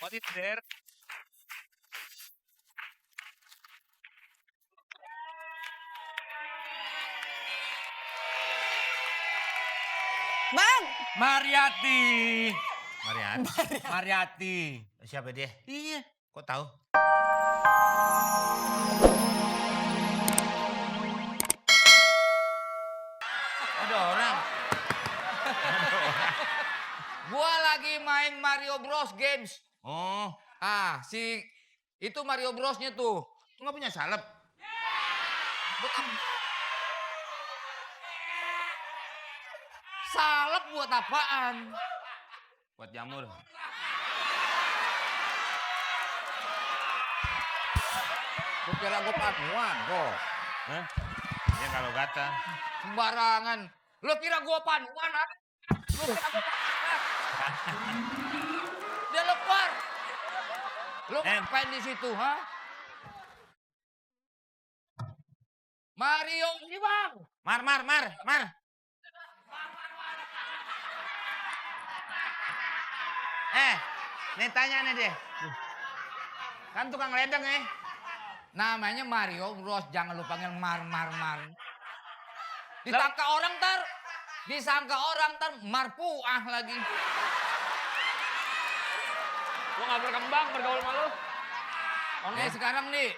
What is there? Bang! Mariati. Mariati. Mariati. Siapa dia? Iya. Kok tahu? Ada orang. Gua lagi main Mario Bros Games. Oh, Itu Mario Brosnya tuh. nggak punya salep. Salep buat apaan? Buat jamur. Gua kira gua panuan kok. Hah? Ya kalau kata. Sembarangan. Lo kira gua panuan, ha? Lo kira gua panuan? Dia lepar. Lo ngapain di situ, ha? Mario ini, Bang. Mar. Nih tanya nih dia. Kan tukang ledeng Namanya Mario Bros, jangan lu panggil Mar. Disangka orang tar marpuah lagi. Gua nggak berkembang bergaul sama lu. Sekarang nih,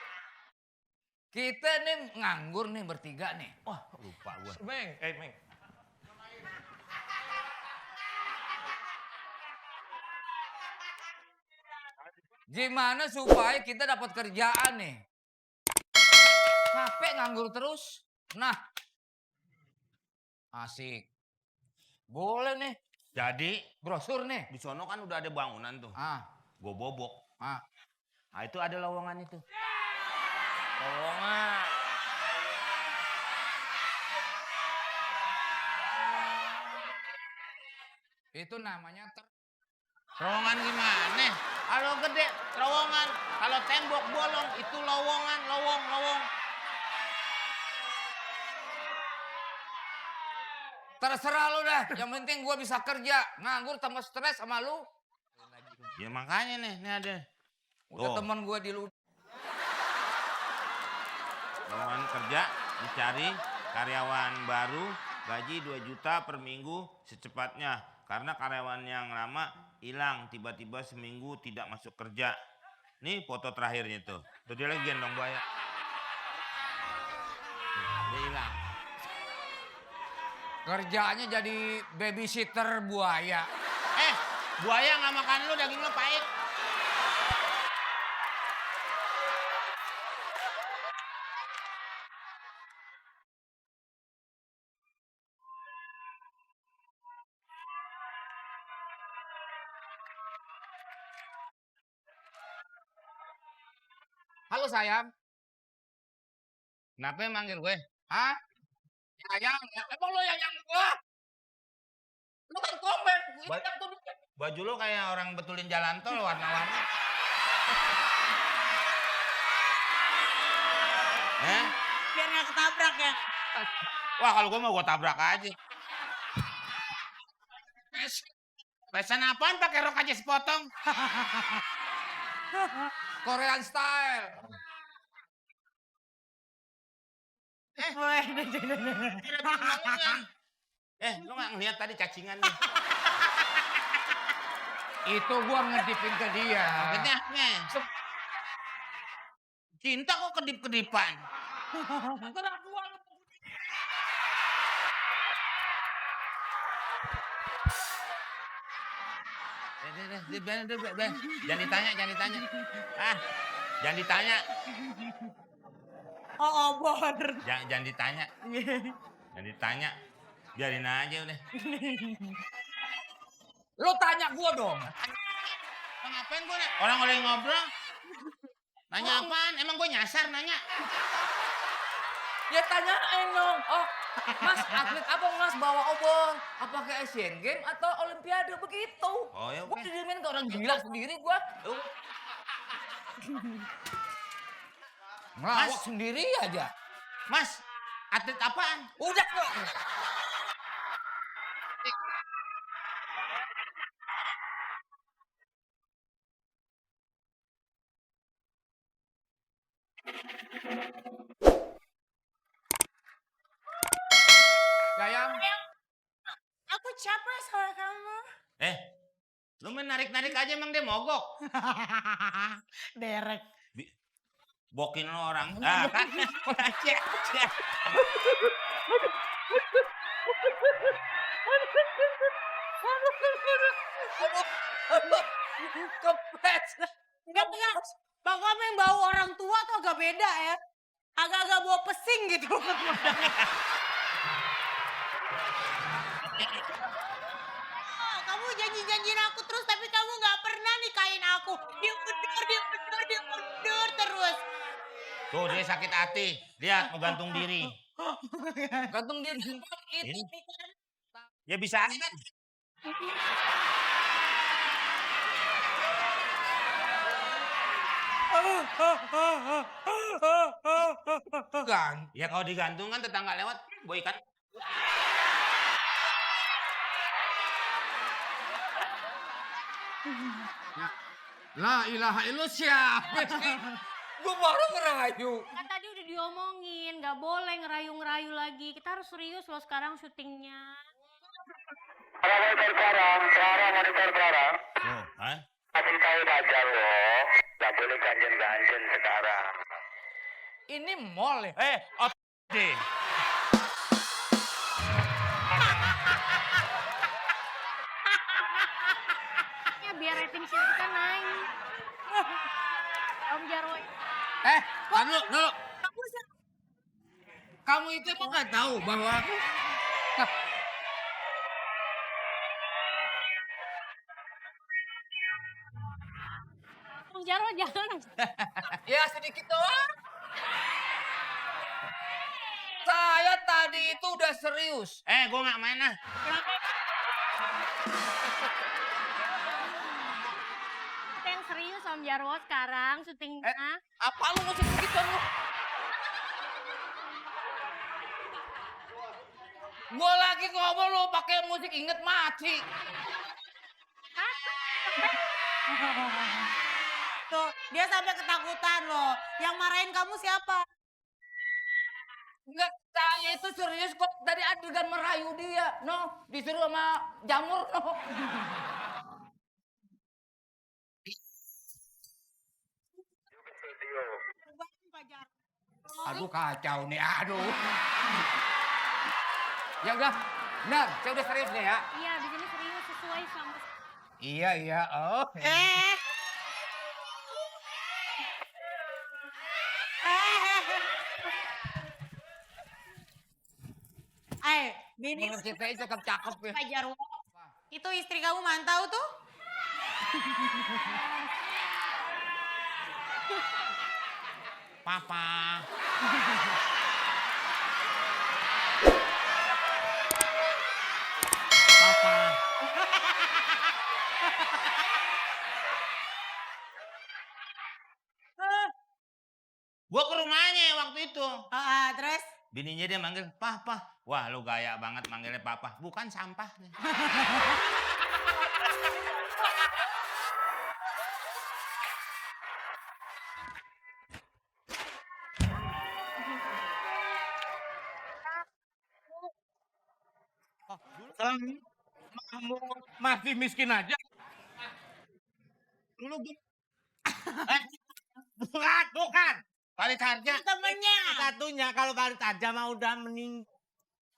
kita nih nganggur nih bertiga nih. Wah, lupa gua. Meng. Gimana supaya kita dapat kerjaan nih? Capek nganggur terus. Nah, asik. Boleh nih, Jadi brosur nih. di sono kan udah ada bangunan tuh. Ah, Gua bobok. ah. Nah itu ada lowongan itu. Lowongan. Itu namanya Terowongan gimana? Kalau gede terowongan, kalau tembok bolong itu lowongan, lowong. terserah lu dah. Yang penting gua bisa kerja. Nganggur tambah stres sama lu. Ya makanya nih ada. Udah Tuh. temen gua di lu. Lowongan kerja dicari karyawan baru, gaji 2 juta per minggu secepatnya. Karena karyawan yang lama hilang tiba-tiba seminggu tidak masuk kerja. Nih foto terakhirnya tuh. Tuh dia lagi gendong buaya. Dia hilang. Kerjaannya jadi babysitter buaya. Buaya nggak makan lu, daging lu pahit. Halo sayang. Kenapa yang manggil gue? Hah? Sayang? Emang lo yang gua? Lu kan komen. Gua yang tuh. Baju lu kayak orang betulin jalan tol warna-warni. Biar nggak ketabrak ya. Wah kalau gue mau gue tabrak aja. Pesan apaan pakai rok aja sepotong? Korean style. Lu nggak ngeliat tadi cacingan nih? Itu gua ngedipin ke dia. Maksudnya, cinta kok kedip-kedipan? Kenapa gua lu? Jangan ditanya. Jangan ditanya. Oh, obor. Jangan ditanya. Jangan ditanya. Biarin aja udah. Lu tanya gua dong. Ngapain gue? Orang lagi ngobrol. Nanya apaan? Emang gue nyasar nanya? Ya tanyain dong. Oh, Mas, atlet apa Mas bawa obor? Apakah Asian Games atau Olimpiade begitu? Oh ya Gua oke. didiemin ke orang gila sendiri gua. Ngelawak sendiri aja. Mas, atlet apaan? Udah kok. Lu main narik-narik aja emang dia mogok. Derek. Bokin lo orang. Ah, kan? Cek. Kepes. Enggak enggak. Bang Komeng bau orang tua tuh agak beda ya. Agak-agak bau pesing gitu. Oh, kamu janji-janjiin aku terus tapi kamu nggak pernah nikahin aku. Dia mundur terus. Tuh dia sakit hati. Lihat mau gantung diri. Gantung dia itu. Ya bisa aja. Kan. Ya kalau digantung kan tetangga lewat, boy kan. La ilaha illallah siapa sih? Gue baru ngerayu. Kan tadi udah diomongin, nggak boleh ngerayu-ngerayu lagi. Kita harus serius loh sekarang syutingnya. Monitor sekarang. Oh, hah? Kasih tahu saja loh. Gak boleh ganjen-ganjen sekarang. Ini mall ya? Deh. Ya biar rating show kita naik. Om Jarwo. Dulu. Kamu itu emang nggak tahu bahwa Om Jarwo jangan. ya sedikit doang. Saya tadi itu udah serius. Gua nggak main ah. Kita yang serius Om Jarwo sekarang syutingnya. Apa lu mesti begitu lu? Gua lagi ngobrol lu pakai musik inget mati. Tuh, dia sampai ketakutan loh. Yang marahin kamu siapa? Enggak, saya itu serius kok dari adegan merayu dia. No, disuruh sama jamur no. Aduh kacau nih, aduh. Ya udah, benar, saya udah serius nih ya. Iya, di sini serius sesuai sama. Iya, oh. Bini Menurut saya cakep-cakep ya. Pak Jarwo. Itu istri kamu mantau tuh? Papa. Papa. Gua ke rumahnya waktu itu. Terus? Bininya dia manggil, Papa. Wah, lu gaya banget manggilnya Papa. Bukan sampah. Kamu masih miskin aja. Dulu bukan. Parit Harja. Temennya. Satunya kalau Farid aja mah udah mening.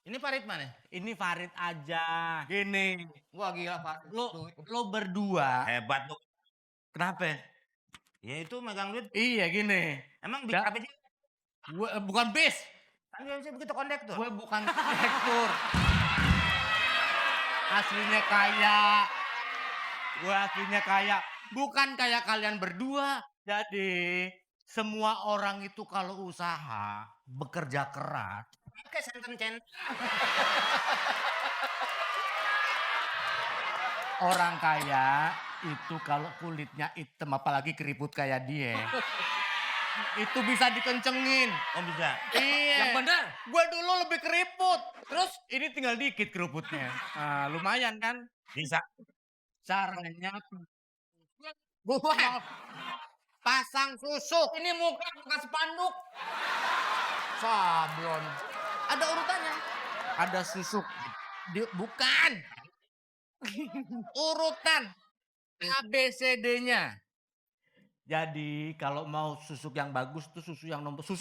Ini Parit mana? Ini Farid aja. Gini, Wah gila Pak. lo berdua. Hebat lu. Kenapa? Ya itu megang duit. Iya gini. Emang bisa apa sih? Gue bukan bis. Kan dia bisa begitu kondektur. Gue bukan direktur. Aslinya kaya. Gue aslinya kaya. Bukan kayak kalian berdua. Jadi semua orang itu kalau usaha bekerja keras. Pakai senten-cent. Orang kaya itu kalau kulitnya hitam apalagi keriput kayak dia. Itu bisa dikencengin. Oh bisa. Iya. Yang bener. Gue dulu lebih keriput. Terus ini tinggal dikit keriputnya. Nah, lumayan kan? Bisa. Caranya Gua pasang susuk. ini muka bukan spanduk. Sablon. Ada urutannya. Ada susuk. Bukan. Urutan. ABCD-nya. Jadi kalau mau susuk yang bagus tuh susuk nomor 1.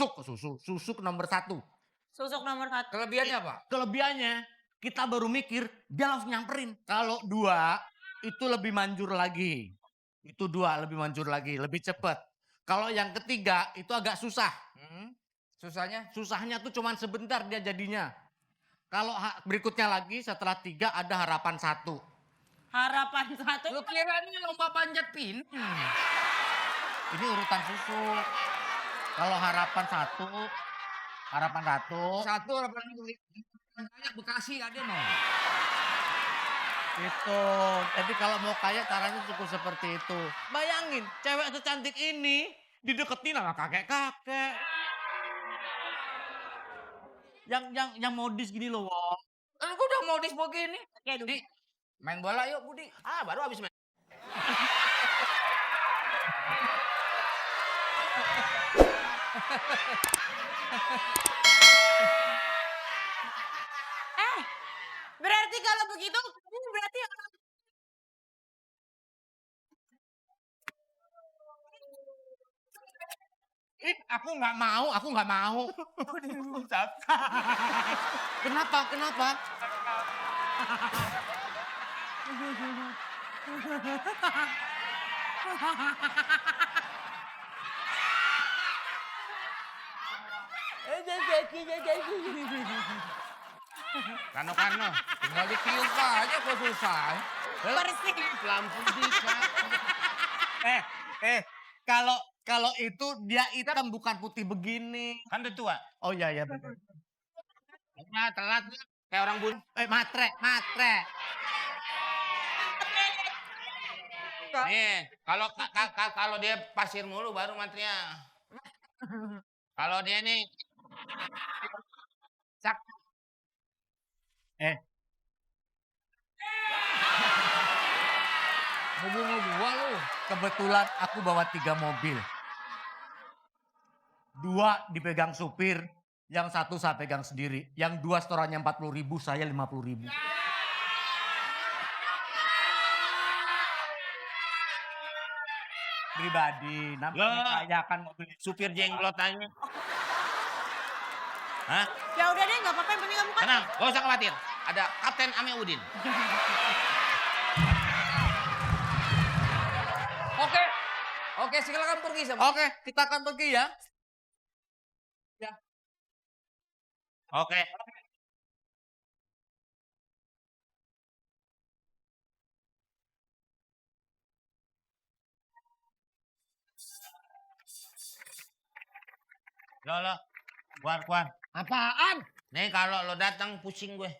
Susuk nomor 1. Kelebihannya apa? Kelebihannya kita baru mikir dia langsung nyamperin. Kalau 2 itu lebih manjur lagi. Itu 2 lebih manjur lagi, lebih cepat. Kalau yang ketiga itu agak susah. Susahnya? Susahnya tuh cuman sebentar dia jadinya. Kalau berikutnya lagi setelah 3 ada harapan 1. Harapan 1. Lu kira ini lomba panjat pinang? Ini urutan susuk. Kalau harapan 1, Satu harapan kayak Bekasi ada no. itu. Jadi kalau mau kaya caranya cukup seperti itu. Bayangin, cewek secantik ini dideketin sama kakek-kakek. Yang modis gini loh, Wong. Lu udah modis begini. Kayak Di main bola yuk Budi. Baru habis main. berarti kalau begitu, berarti Aku nggak mau. Kenapa? Karno. Tinggal ditiup aja kok susah. bersih. Lampu bisa. Kalau itu dia hitam bukan putih begini. Kan udah tua. Oh iya benar. Nah, telat. Kayak orang bun. Matre. Nih, kalau dia pasir mulu baru matria. Kalau dia nih sak. Gua lu. Kebetulan aku bawa 3 mobil. 2 dipegang supir, yang 1 saya pegang sendiri. Yang 2 setorannya 40.000, saya 50.000. Pribadi, namanya kaya kan mobil Supir jenglotannya. Hah? Ya udah deh, nggak apa-apa. Yang penting kamu kan. Tenang, gak usah khawatir. Ada Kapten Ame Udin. Oke, silakan pergi sama. Oke, kita akan pergi ya. Oke. Lo, keluar. Apaan? Nih kalau lo datang pusing gue.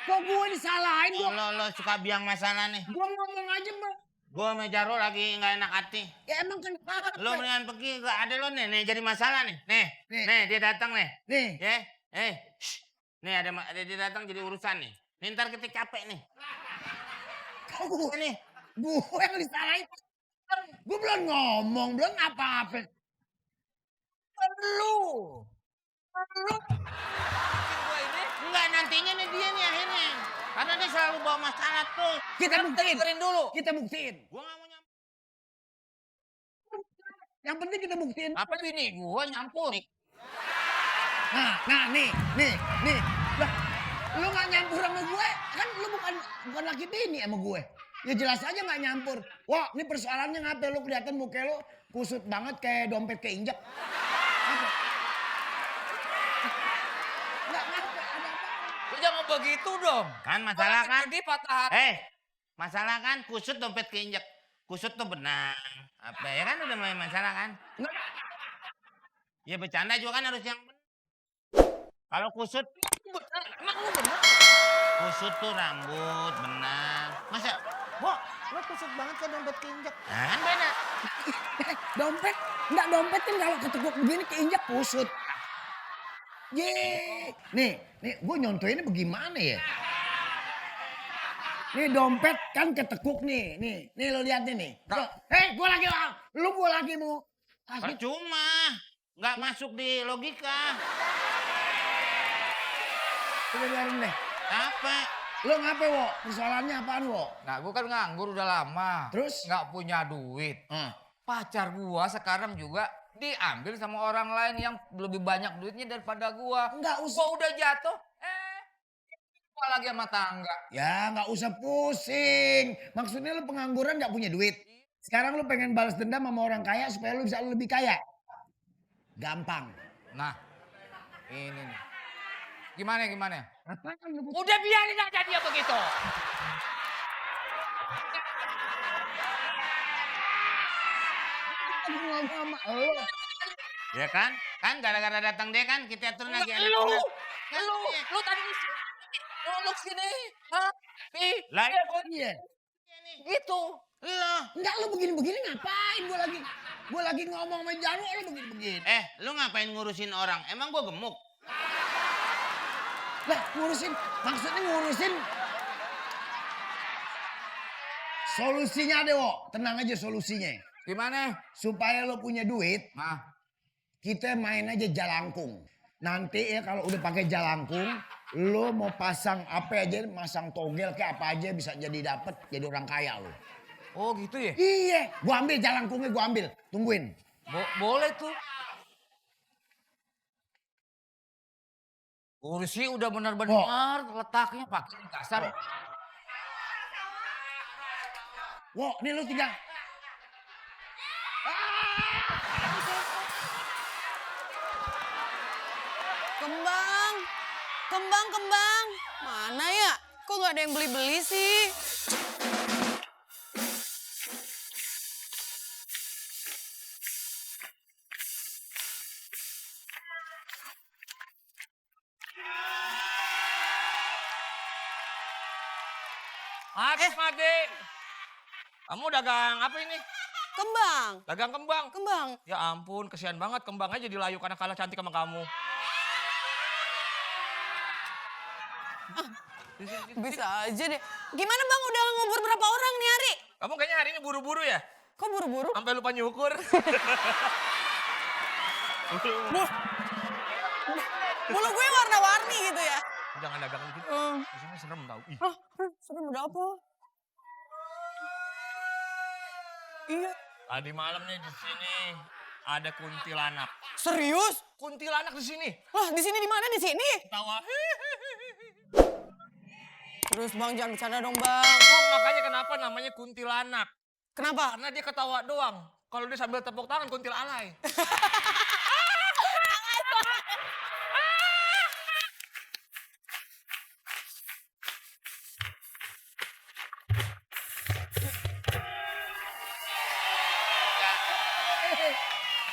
Kok gue disalahin? Lo suka biang masalah nih. Gue ngomong aja, Bang. Gue sama Jaro lagi nggak enak hati. Ya emang kenapa? Lo mendingan pergi, gak ada lo nih jadi masalah nih. Nih dia datang nih. Nih. Ya, shh. Nih ada dia datang jadi urusan nih. Nih ntar kita capek nih. Kok Nih. gue yang disalahin? Gue belum ngomong, belum apa-apa. Lu. Gue ini enggak nantinya nih dia nih akhirnya. Karena dia selalu bawa masalah tuh. Kita buktiin. Dengerin dulu. Kita buktiin. Gue gak mau nyampur. Yang penting kita buktiin. Apa bini gua nyampur? Nah, nih. Lah, lu gak nyampur sama gue, kan lu bukan laki bini sama gue. Ya jelas aja gak nyampur. Wah, ini persoalannya ngapa lu kelihatan muka lu kusut banget kayak dompet keinjek. Apa? Nggak ngapa, ada apa? Lu jangan begitu dong. Kan masalah kan. Jadi patah hati. Masalah kan kusut dompet keinjek. Kusut tuh benang. Apa ya kan udah mulai masalah kan? Nggak. Ya bercanda juga kan harus yang benar. Kalau kusut, Emang lu bener? kusut tuh rambut, benang. Masa? Wah, lu kusut banget kayak dompet keinjek. Nah, kan beda. Dompet kan kalau ketekuk begini keinjek kusut. Ye, nih, gue nyontoinnya bagaimana ya? Nih dompet kan ketekuk nih lo lihat nih. Gue lagi mau kasih. Percuma. Nggak masuk di logika. Coba biarin deh. Apa? Lo ngapain, Wo? Persoalannya apaan, Wo? Nah, gue kan nganggur udah lama. Terus? Nggak punya duit. Pacar gua sekarang juga diambil sama orang lain yang lebih banyak duitnya daripada gua. Nggak usah. Gua udah jatuh, gua lagi sama tangga. Ya nggak usah pusing. Maksudnya lo pengangguran nggak punya duit. Sekarang lo pengen balas dendam sama orang kaya supaya lo bisa lebih kaya. Gampang. Nah, ini nih. Gimana? Apaan lo? Udah biarin aja dia begitu. Ngomong sama lo. Ya kan? Kan gara-gara datang dia kan kita atur lagi Lu tadi lu sini. Hah? Lah, Iya. Gitu. Enggak lo begini-begini ngapain? Gue lagi ngomong sama Jarwo lo begini-begini. lu ngapain ngurusin orang? Emang gua gemuk? Lah maksudnya ngurusin solusinya deh, Wo. Tenang aja solusinya. Gimana? Supaya lo punya duit, Nah, kita main aja jalangkung. Nanti ya kalau udah pakai jalangkung, lo mau pasang apa aja, masang togel kayak apa aja bisa jadi dapet, jadi orang kaya lo. oh gitu ya? Iya, gua ambil jalangkungnya, gua ambil. Tungguin. Boleh tuh. Kursi udah benar-benar letaknya pakai kasar. Wo, nih lo tinggal. Kembang. Mana ya? Kok nggak ada yang beli-beli sih? Made. Kamu dagang apa ini? Kembang. Dagang kembang. Kembang. Ya ampun, kesian banget kembang aja dilayu karena kalah cantik sama kamu. Bisa aja deh. Gimana Bang, udah ngubur berapa orang nih hari? Kamu kayaknya hari ini buru-buru ya? Kok buru-buru? Sampai lupa nyukur. Bulu gue warna-warni gitu ya? Jangan dagang gitu. Di sini serem tau. Ih. Serem udah apa? Iya. Tadi malam nih di sini ada kuntilanak. Serius? Kuntilanak di sini. Wah, di sini di mana? Di sini? Tawa. Terus Bang, jangan bercanda dong Bang. Oh, makanya kenapa namanya kuntilanak? Kenapa? Karena dia ketawa doang. Kalau dia sambil tepuk tangan kuntil alay.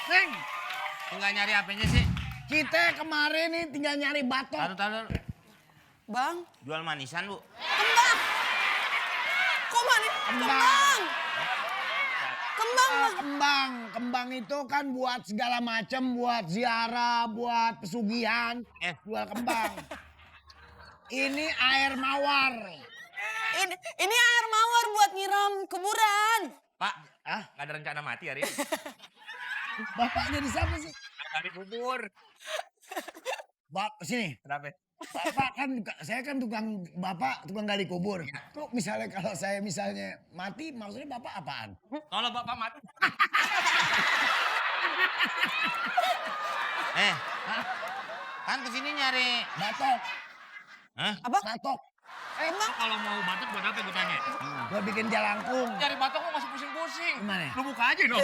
Neng, Tinggal nyari apanya sih? kita kemarin nih tinggal nyari batok. Taruh. Bang, Jual manisan, Bu. kembang. Kok mana? Kembang. Kembang itu kan buat segala macam, buat ziarah, buat pesugihan, jual kembang. Ini air mawar. Ini air mawar buat nyiram kuburan. Pak, nggak ada rencana mati hari ini. Bapaknya di siapa sih? Hari kubur. Sini. Kenapa? Bapak kan, saya kan tukang gali kubur. Tuh misalnya kalau saya misalnya mati, maksudnya bapak apaan? Kalau bapak mati. Kan kesini nyari. Batok. Hah? Apa? Batok. Emang? Kalau mau batuk buat apa gue tanya? Gua bikin jalangkung. Cari batuk lu masih pusing-pusing. Gimana? Lu buka aja dong.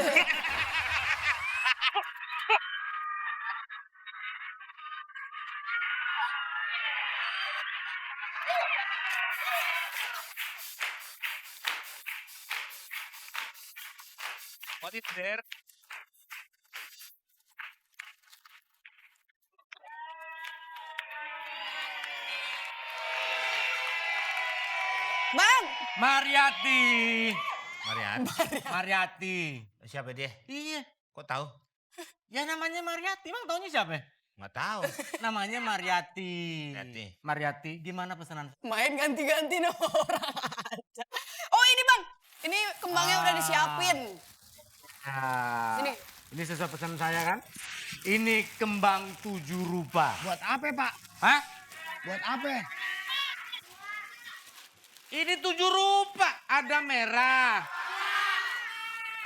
What is there? Bang, Mariati. Mariati. Mariati. Siapa dia? Iya. Kok tahu? Ya namanya Mariati. Bang taunya siapa? Nggak tahu. Namanya Mariati. Mariati. Mariati. Gimana pesanan? main ganti-ganti nama orang aja. Oh ini Bang, ini kembangnya udah disiapin. Nah, Sini. ini sesuai pesan saya kan? Ini kembang 7 rupa. Buat apa, Pak? Hah? Buat apa? Ini 7 rupa. Ada merah.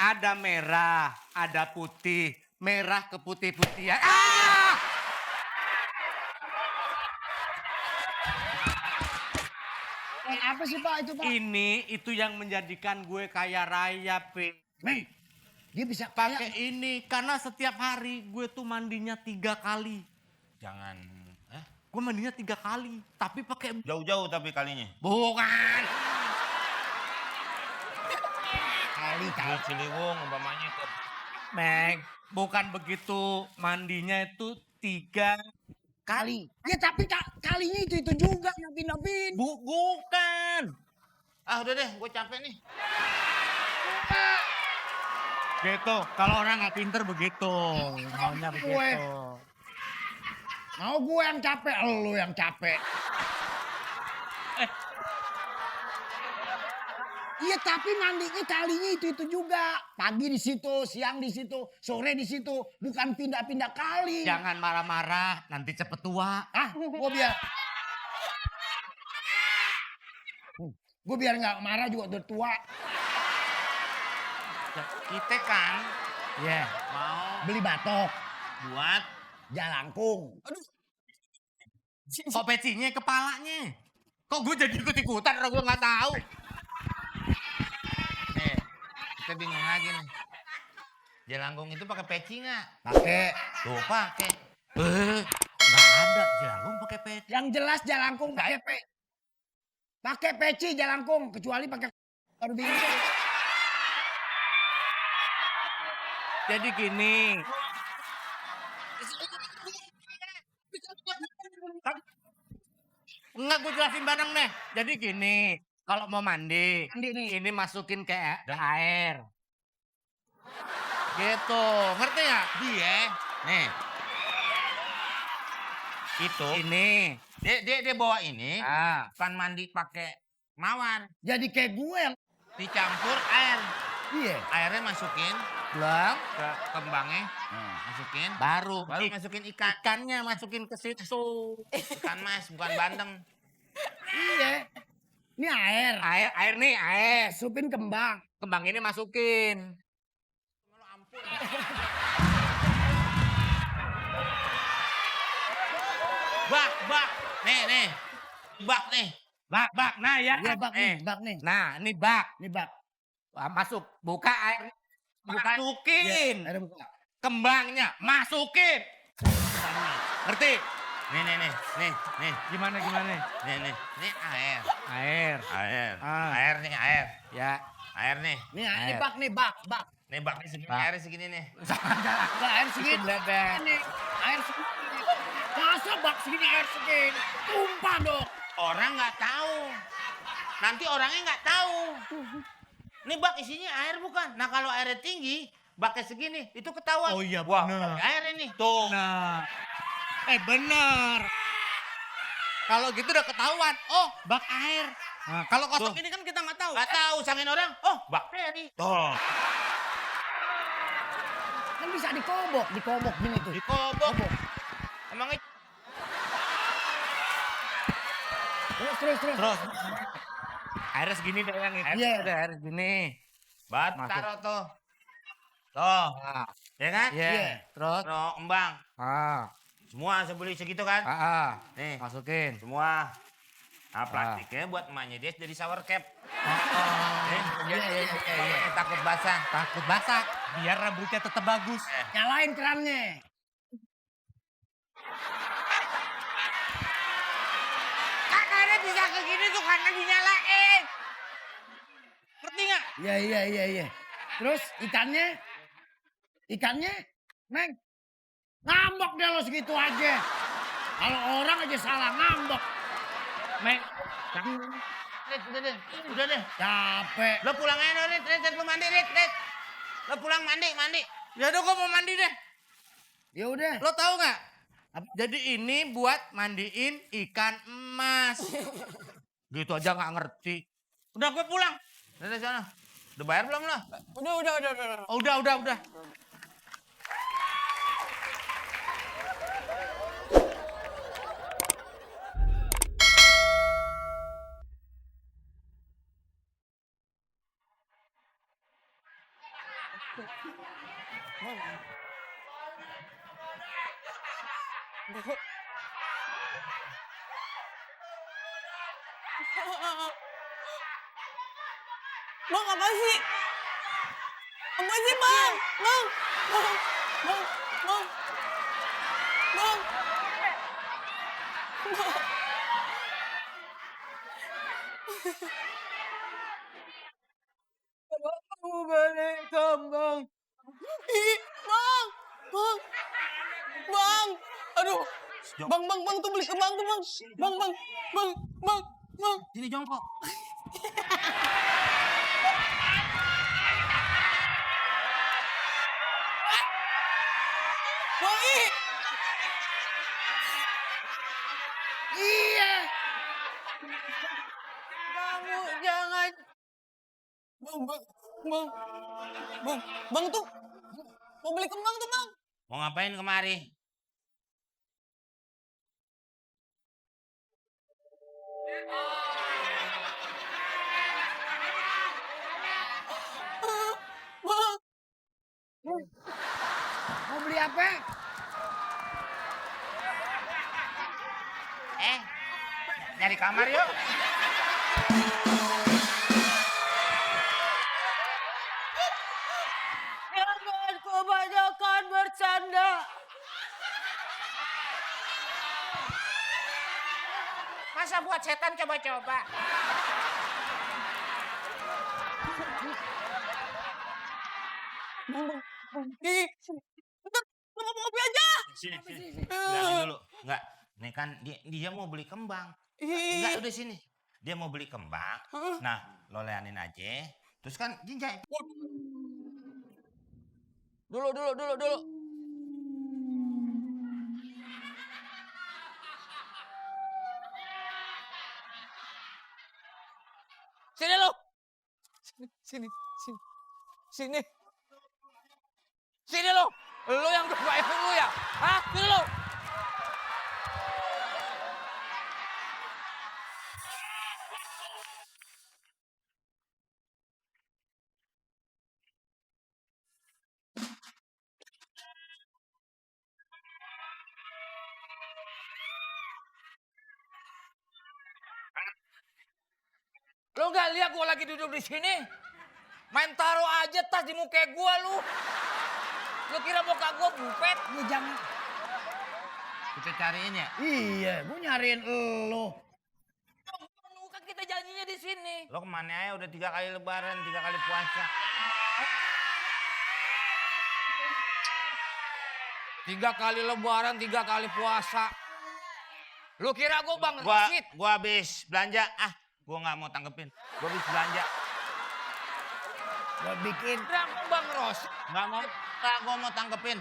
Ada merah. Ada putih. Merah ke putih-putihan. Ah! Apa sih Pak itu Pak? Ini itu yang menjadikan gue kaya raya, Pi. Nih, dia bisa Pakai ini karena setiap hari gue tuh mandinya 3 kali. Jangan. Gue mandinya 3 kali, tapi pakai Jauh-jauh tapi kalinya. bukan. kali. Di Ciliwung umpamanya ke Meg, bukan begitu. Mandinya itu 3 kali. Ya tapi kalinya itu juga napin-napin. Bukan. Ah udah deh, gue capek nih. Gitu. Kalau orang nggak pinter begitu. Maunya begitu. Mau gue yang capek, lu yang capek. Iya tapi mandinya kalinya itu juga. Pagi di situ, siang di situ, sore di situ. Bukan pindah-pindah kali. Jangan marah-marah, nanti cepet tua. Gue biar... Gue biar nggak marah juga udah tua. Kita kan Ya. mau Beli batok, buat jalangkung. Kok pecinya kepalanya? Kok gue jadi ikut-ikutan orang gue nggak tahu. nih. Kita bingung lagi nih. Jelangkung itu pakai peci nggak? Pakai. Tuh pakai. Nggak ada jagung pakai peci. Yang jelas jalangkung nggak ya, pakai peci jalangkung. Kecuali pakai baru bingung. Jadi gini. Enggak, gue jelasin bareng nih. Jadi gini, kalau mau mandi, ini masukin ke air. Gitu, ngerti nggak? Dia, nih. Itu Ini. dia bawa ini, Ah, kan mandi pakai mawar, Jadi kayak gue yang... dicampur air. Iya. Airnya masukin belum. ke kembangnya, masukin. Baru, Baru masukin ikan. ikannya masukin ke situ. Ikan mas, bukan bandeng. Iya. Ini air. Air nih, air. Supin kembang. Kembang ini masukin. Bak. Nih. Bak nih. Bak, nah ya. Iya bak nih, bak nih. Nah, ini bak. Ini bak. Wah, masuk, buka air. Masukin. Air buka. Kembangnya, masukin. Ngerti? Nih. Gimana? Nih. Ini air. Air. Ah. Air nih, air. Ya. Air nih. Ini Air. bak nih, bak. Nih baknya segini, Bak. airnya segini nih. Enggak, air segini. Bledek. Ini air segini. Masa bak segini air segini? Tumpah dong. Orang nggak tahu. Nanti orangnya nggak tahu. Ini bak isinya air bukan? Nah kalau airnya tinggi, baknya segini, itu ketahuan. Oh iya, Wah, bener. air ini. Tuh. Nah. Bener. Kalau gitu udah ketahuan. Oh, bak air. Nah, kalau kosong Tuh. ini kan kita nggak tahu. Nggak tahu, sangin orang. Oh, baknya nih. Tuh. Kan bisa dikobok gini tuh. Dikobok. Emangnya Terus. Terus. Airnya segini deh yang itu. Iya. Udah air segini. bat Masuk. taruh tuh. Tuh, Nah, ya kan? iya. Terus. Taruh embang. Ah. Semua sebeli segitu kan? Nih, Masukin. semua. Nah, plastiknya buat emaknya dia jadi shower cap. Iya. Makanya takut basah. Takut basah. Biar rambutnya tetap bagus. Nyalain kerannya. Kan airnya bisa ke gini tuh karena dinyalain. Ngerti nggak? Iya. Terus ikannya, Neng, ngambek deh lo segitu aja. Kalau orang aja salah ngambek. Mek. Udah deh. Capek. Lo pulang aja, Rit. Rit, lo mandi, Rit. Lo pulang mandi. Ya udah gua mau mandi deh. Ya udah. Lo tahu nggak? Jadi ini buat mandiin ikan emas. Gitu aja nggak ngerti. Udah gue pulang. Udah sana. Udah bayar belum lo? Udah. Bang, apa sih? Apa sih, Bang? Bang. Bang. Bang. Bang. Bang. Kamu balik kembang. Ih, Bang. Bang. Bang. Aduh. Bang tuh beli kembang tuh, Bang. Bang. Sini jongkok. Bang, ih. Iya. Kamu jangan. Bang tuh mau beli kembang tuh, Bang. Mau ngapain kemari? Bang. Mau beli apa? Nyari kamar yuk. Jangan kebanyakan bercanda. Masa buat setan coba-coba? Ih. Bentar, lu mau kopi aja. Sini. Bilangin dulu. Enggak, ini kan dia mau beli kembang. Enggak, udah sini. Dia mau beli kembang. Nah, lo leanin aja. Terus kan jinjai. Dulu. Sini lo. Sini. Sini lo. Lo yang kebayang dulu ya? Hah? Sini lo. Lo nggak lihat gue lagi duduk di sini? Main taruh aja tas di muka gue lu. Lo kira muka gue bupet? Lu jangan. Kita cariin ya. Iya, gue nyariin elo. Lu kan kita janjinya di sini. Lo kemana aja udah 3 kali lebaran, 3 kali puasa. 3 kali lebaran, 3 kali puasa. Lu kira gue Bang Gua Rosid? habis belanja. Gua nggak mau tanggepin. Gua habis belanja. Gue bikin. Kira gue Bang Rosid? Gua mau tanggepin.